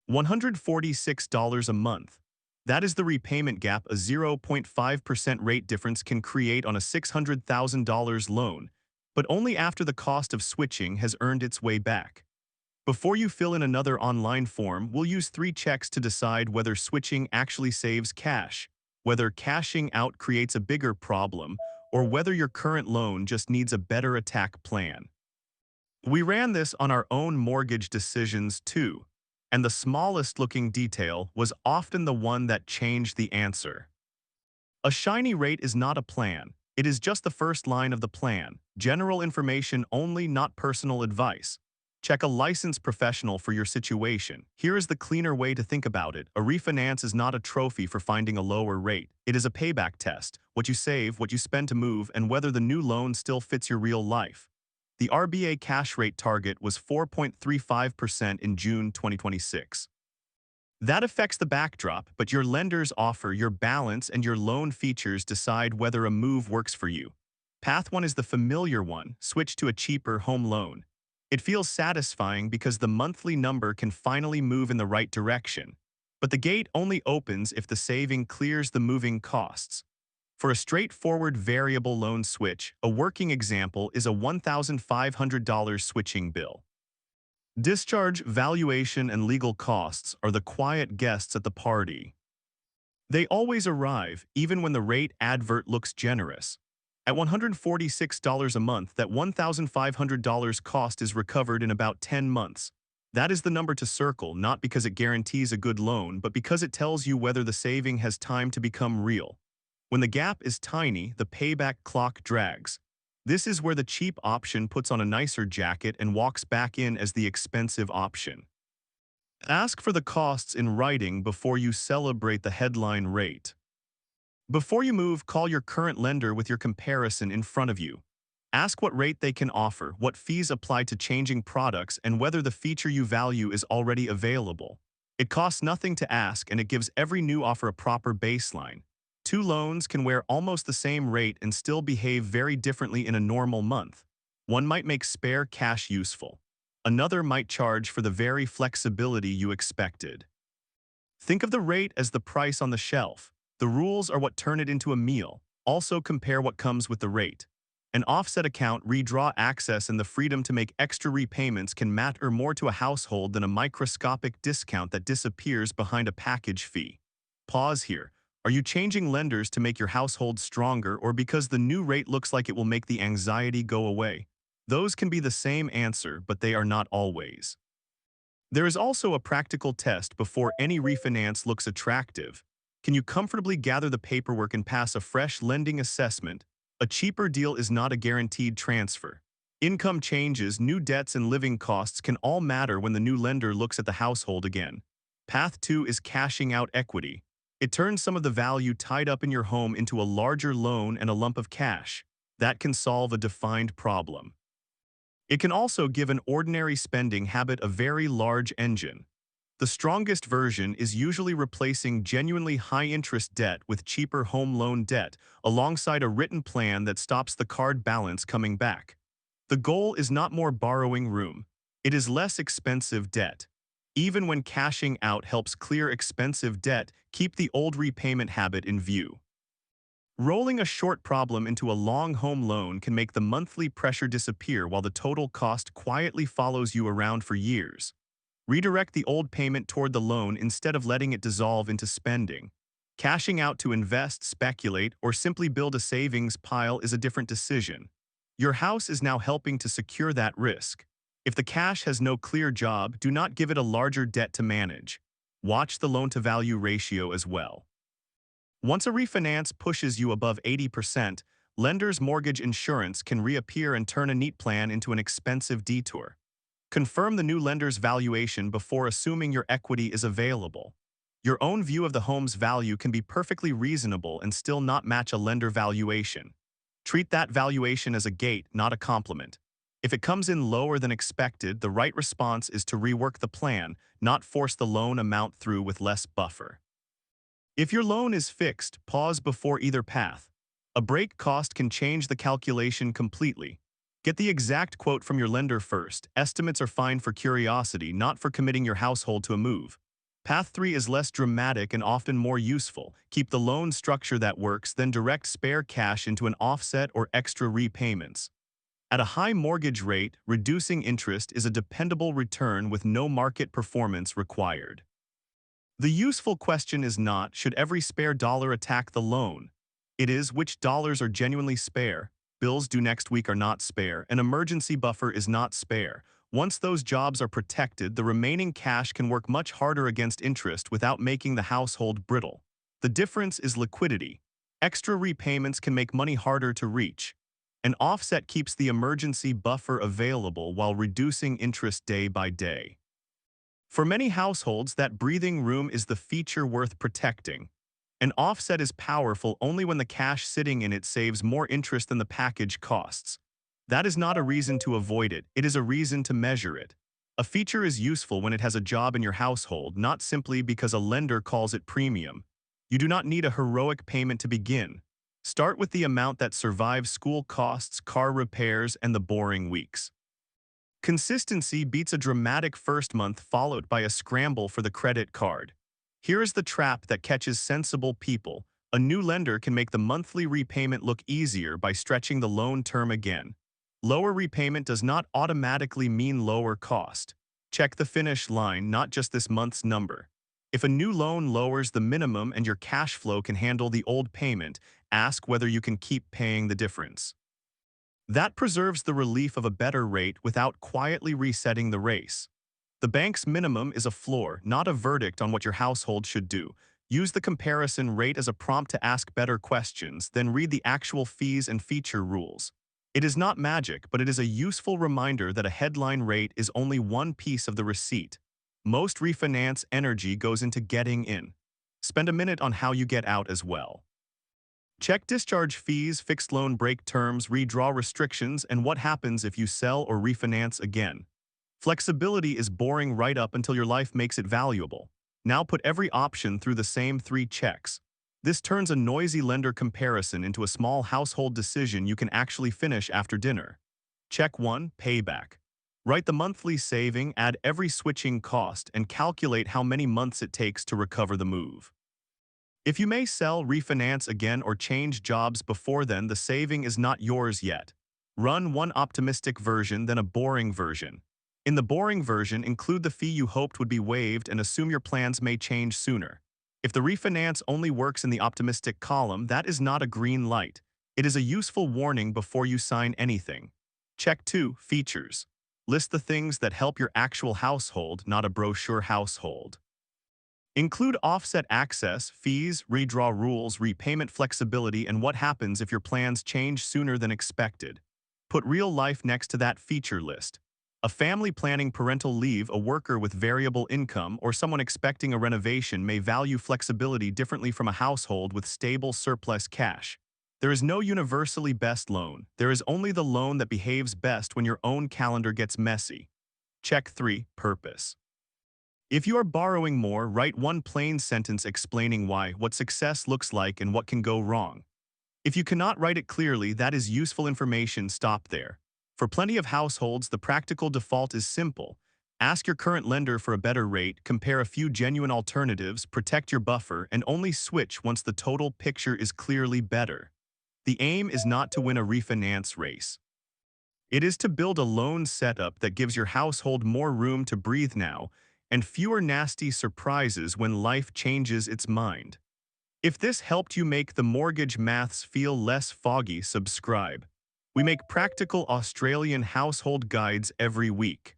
$146 a month. That is the repayment gap a 0.5% rate difference can create on a $600,000 loan, but only after the cost of switching has earned its way back. Before you fill in another online form, we'll use 3 checks to decide whether switching actually saves cash, whether cashing out creates a bigger problem, or whether your current loan just needs a better attack plan. We ran this on our own mortgage decisions too, and the smallest looking detail was often the one that changed the answer. A shiny rate is not a plan. It is just the first line of the plan. General information only, not personal advice. Check a licensed professional for your situation. Here is the cleaner way to think about it. A refinance is not a trophy for finding a lower rate. It is a payback test. What you save, what you spend to move, and whether the new loan still fits your real life. The RBA cash rate target was 4.35% in June 2026. That affects the backdrop, but your lender's offer, your balance, and your loan features decide whether a move works for you. Path 1 is the familiar one: switch to a cheaper home loan. It feels satisfying because the monthly number can finally move in the right direction. But the gate only opens if the saving clears the moving costs. For a straightforward variable loan switch, a working example is a $1,500 switching bill. Discharge, valuation, and legal costs are the quiet guests at the party. They always arrive, even when the rate advert looks generous. At $146 a month, that $1,500 cost is recovered in about 10 months. That is the number to circle, not because it guarantees a good loan, but because it tells you whether the saving has time to become real. When the gap is tiny, the payback clock drags. This is where the cheap option puts on a nicer jacket and walks back in as the expensive option. Ask for the costs in writing before you celebrate the headline rate. Before you move, call your current lender with your comparison in front of you. Ask what rate they can offer, what fees apply to changing products, and whether the feature you value is already available. It costs nothing to ask, and it gives every new offer a proper baseline. 2 loans can wear almost the same rate and still behave very differently in a normal month. One might make spare cash useful. Another might charge for the very flexibility you expected. Think of the rate as the price on the shelf. The rules are what turn it into a meal. Also compare what comes with the rate. An offset account, redraw access, and the freedom to make extra repayments can matter more to a household than a microscopic discount that disappears behind a package fee. Pause here. Are you changing lenders to make your household stronger, or because the new rate looks like it will make the anxiety go away? Those can be the same answer, but they are not always. There is also a practical test before any refinance looks attractive. Can you comfortably gather the paperwork and pass a fresh lending assessment? A cheaper deal is not a guaranteed transfer. Income changes, new debts, and living costs can all matter when the new lender looks at the household again. Path 2 is cashing out equity. It turns some of the value tied up in your home into a larger loan and a lump of cash. That can solve a defined problem. It can also give an ordinary spending habit a very large engine. The strongest version is usually replacing genuinely high-interest debt with cheaper home loan debt, alongside a written plan that stops the card balance coming back. The goal is not more borrowing room. It is less expensive debt. Even when cashing out helps clear expensive debt, keep the old repayment habit in view. Rolling a short problem into a long home loan can make the monthly pressure disappear while the total cost quietly follows you around for years. Redirect the old payment toward the loan instead of letting it dissolve into spending. Cashing out to invest, speculate, or simply build a savings pile is a different decision. Your house is now helping to secure that risk. If the cash has no clear job, do not give it a larger debt to manage. Watch the loan-to-value ratio as well. Once a refinance pushes you above 80%, lender's mortgage insurance can reappear and turn a neat plan into an expensive detour. Confirm the new lender's valuation before assuming your equity is available. Your own view of the home's value can be perfectly reasonable and still not match a lender valuation. Treat that valuation as a gate, not a compliment. If it comes in lower than expected, the right response is to rework the plan, not force the loan amount through with less buffer. If your loan is fixed, pause before either path. A break cost can change the calculation completely. Get the exact quote from your lender first. Estimates are fine for curiosity, not for committing your household to a move. Path 3 is less dramatic and often more useful. Keep the loan structure that works, then direct spare cash into an offset or extra repayments. At a high mortgage rate, reducing interest is a dependable return with no market performance required. The useful question is not, should every spare dollar attack the loan? It is, which dollars are genuinely spare? Bills due next week are not spare, an emergency buffer is not spare. Once those jobs are protected, the remaining cash can work much harder against interest without making the household brittle. The difference is liquidity. Extra repayments can make money harder to reach. An offset keeps the emergency buffer available while reducing interest day by day. For many households, that breathing room is the feature worth protecting. An offset is powerful only when the cash sitting in it saves more interest than the package costs. That is not a reason to avoid it, it is a reason to measure it. A feature is useful when it has a job in your household, not simply because a lender calls it premium. You do not need a heroic payment to begin. Start with the amount that survives school costs, car repairs, and the boring weeks. Consistency beats a dramatic first month followed by a scramble for the credit card. Here is the trap that catches sensible people. A new lender can make the monthly repayment look easier by stretching the loan term again. Lower repayment does not automatically mean lower cost. Check the finish line, not just this month's number. If a new loan lowers the minimum and your cash flow can handle the old payment, ask whether you can keep paying the difference. That preserves the relief of a better rate without quietly resetting the race. The bank's minimum is a floor, not a verdict on what your household should do. Use the comparison rate as a prompt to ask better questions, then read the actual fees and feature rules. It is not magic, but it is a useful reminder that a headline rate is only one piece of the receipt. Most refinance energy goes into getting in. Spend a minute on how you get out as well. Check discharge fees, fixed loan break terms, redraw restrictions, and what happens if you sell or refinance again. Flexibility is boring right up until your life makes it valuable. Now put every option through the same 3 checks. This turns a noisy lender comparison into a small household decision you can actually finish after dinner. Check 1, payback. Write the monthly saving, add every switching cost, and calculate how many months it takes to recover the move. If you may sell, refinance again, or change jobs before then, the saving is not yours yet. Run one optimistic version, then a boring version. In the boring version, include the fee you hoped would be waived and assume your plans may change sooner. If the refinance only works in the optimistic column, that is not a green light. It is a useful warning before you sign anything. Check 2, features. List the things that help your actual household, not a brochure household. Include offset access, fees, redraw rules, repayment flexibility, and what happens if your plans change sooner than expected. Put real life next to that feature list. A family planning parental leave, a worker with variable income, or someone expecting a renovation may value flexibility differently from a household with stable surplus cash. There is no universally best loan. There is only the loan that behaves best when your own calendar gets messy. Check 3, purpose. If you are borrowing more, write one plain sentence explaining why, what success looks like, and what can go wrong. If you cannot write it clearly, that is useful information. Stop there. For plenty of households, the practical default is simple. Ask your current lender for a better rate, compare a few genuine alternatives, protect your buffer, and only switch once the total picture is clearly better. The aim is not to win a refinance race. It is to build a loan setup that gives your household more room to breathe now, and fewer nasty surprises when life changes its mind. If this helped you make the mortgage maths feel less foggy, subscribe. We make practical Australian household guides every week.